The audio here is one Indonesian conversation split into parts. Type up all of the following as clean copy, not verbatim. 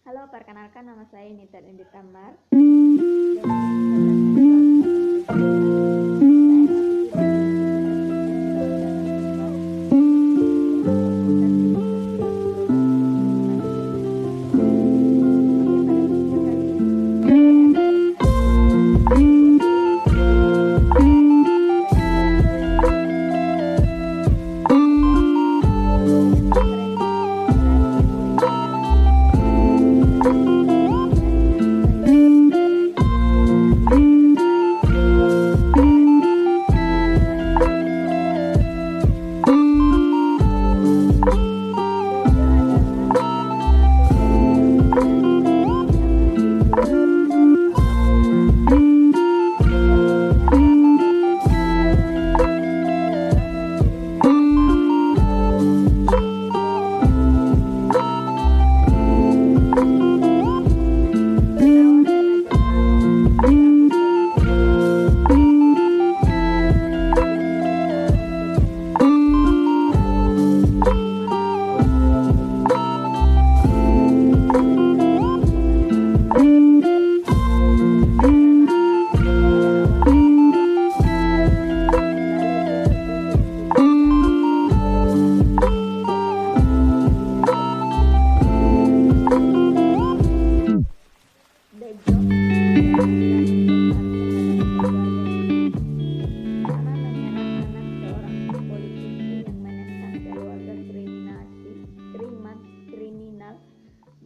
Halo, perkenalkan nama saya Nita Indi Tamar.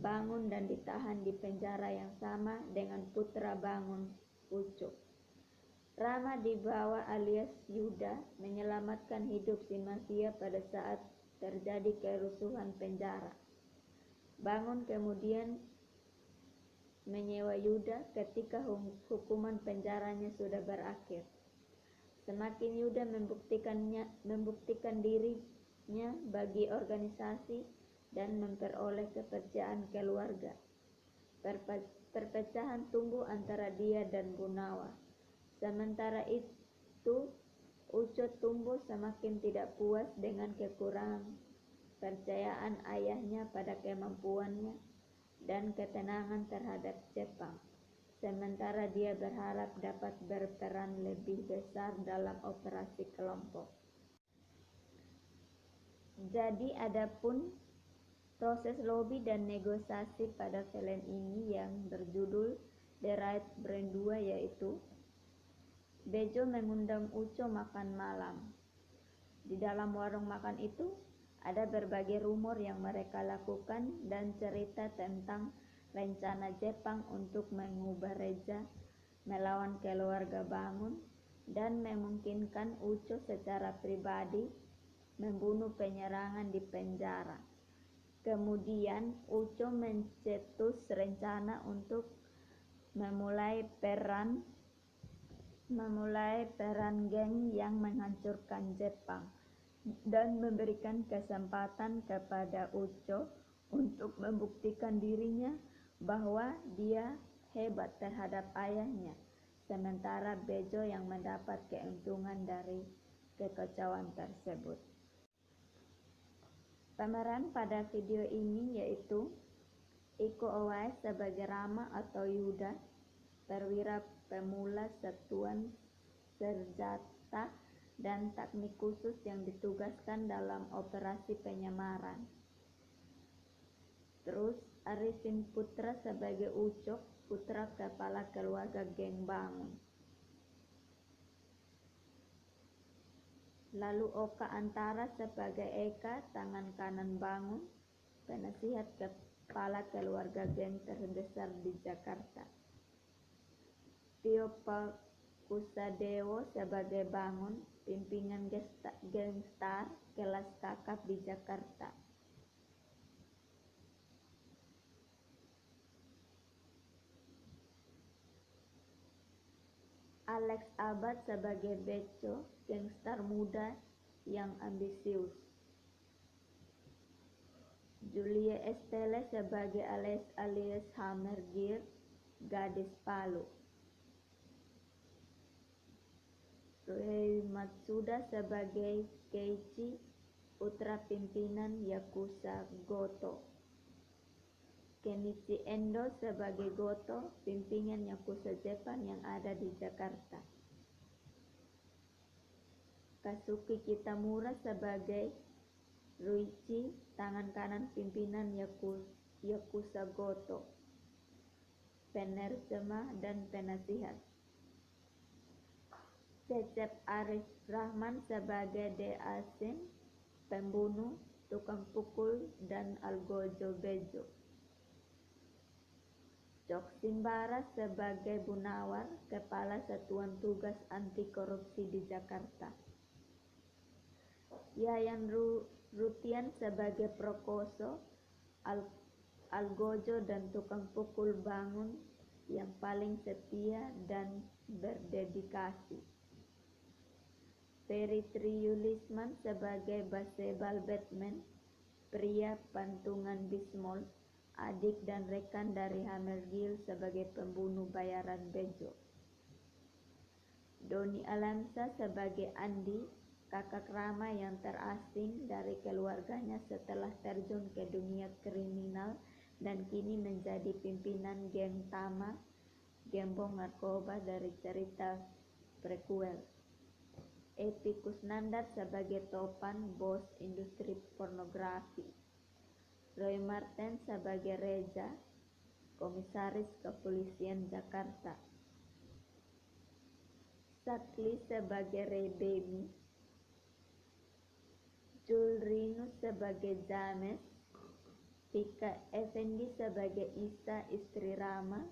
Bangun dan ditahan di penjara yang sama dengan putra Bangun, Uco. Rama dibawa alias Yuda menyelamatkan hidup si mafia pada saat terjadi kerusuhan penjara. Bangun kemudian menyewa Yuda ketika hukuman penjaranya sudah berakhir. Semakin Yuda membuktikan dirinya bagi organisasi dan memperoleh kepercayaan keluarga. Perpecahan tumbuh antara dia dan Gunawa. Sementara itu, Uco tumbuh semakin tidak puas dengan kekurangan percayaan ayahnya pada kemampuannya dan ketenangan terhadap Jepang. Sementara dia berharap dapat berperan lebih besar dalam operasi kelompok. Jadi adapun proses lobby dan negosiasi pada film ini yang berjudul The Right Brand 2 yaitu Bejo mengundang Uco makan malam. Di dalam warung makan itu ada berbagai rumor yang mereka lakukan dan cerita tentang rencana Jepang untuk mengubah Reja melawan keluarga Bangun dan memungkinkan Uco secara pribadi membunuh penyerangan di penjara. Kemudian Uco mencetus rencana untuk memulai peran geng yang menghancurkan Jepang dan memberikan kesempatan kepada Uco untuk membuktikan dirinya bahwa dia hebat terhadap ayahnya, sementara Bejo yang mendapat keuntungan dari kekacauan tersebut. Pemeran pada video ini yaitu Iko Uwais sebagai Rama atau Yuda, perwira pemula satuan senjata dan teknik khusus yang ditugaskan dalam operasi penyamaran. Terus Arifin Putra sebagai Ucok, putra kepala keluarga geng Bangun. Lalu Oka Antara sebagai Eka, tangan kanan Bangun, penasihat kepala keluarga geng terbesar di Jakarta. Tio Pakusadewo sebagai Bangun, pimpinan gangster kelas kakap di Jakarta. Alex Abad sebagai Beco, gangster muda yang ambisius. Julia Estelle sebagai alias Hammer Gear, gadis Palu. Rei Matsuda sebagai Keiichi, putra pimpinan Yakuza Goto. Kenichi Endo sebagai Goto, pimpinan Yakuza Jepang yang ada di Jakarta. Kazuki Kitamura sebagai Ruichi, tangan kanan pimpinan Yakuza Goto, penerjemah dan penasihat. Cecep Arif Rahman sebagai De Asin, pembunuh, tukang pukul, dan Algojo Bejo. Cok Simbara sebagai Bunawar, kepala Satuan Tugas Anti Korupsi di Jakarta. Yayan Rutian sebagai Prokoso, Algojo dan tukang pukul bangun yang paling setia dan berdedikasi. Ferry Triyulisman sebagai Baseball Batman, pria pantungan Bismol, adik dan rekan dari Hammergill sebagai pembunuh bayaran Bejo. Doni Alamsa sebagai Andi, kakak Rama yang terasing dari keluarganya setelah terjun ke dunia kriminal dan kini menjadi pimpinan geng Tama, gembong narkoba dari cerita prequel. Epi Kusnandar sebagai Topan, bos industri pornografi. Roy Marten sebagai Reza, komisaris kepolisian Jakarta. Sakli sebagai Rebemi, Julrinus sebagai James, Tika Effendi sebagai Isa istri Rama,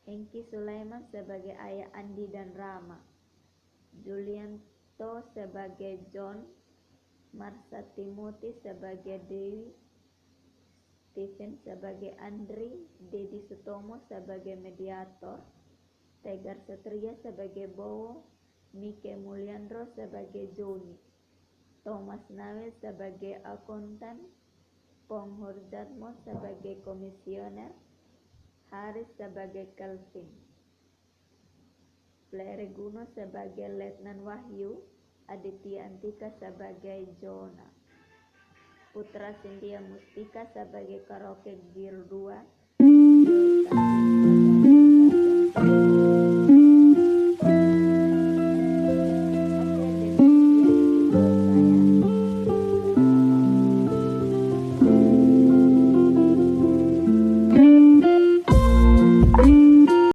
Hengki Sulaiman sebagai ayah Andi dan Rama, Julianto sebagai John, Marsha Timothy sebagai Dewi, Stephen sebagai Andri, Dedi Sutomo sebagai mediator, Tegar Satria sebagai Bowo, Mike Mulyandro sebagai Joni, Thomas Nawel sebagai akuntan, Pong Hurjatmo sebagai komisioner, Haris sebagai Kelvin, Plereguno sebagai Letnan Wahyu, Aditya Antika sebagai Jona, Putra Cynthia Mustika sebagai Karaoke Girl 2,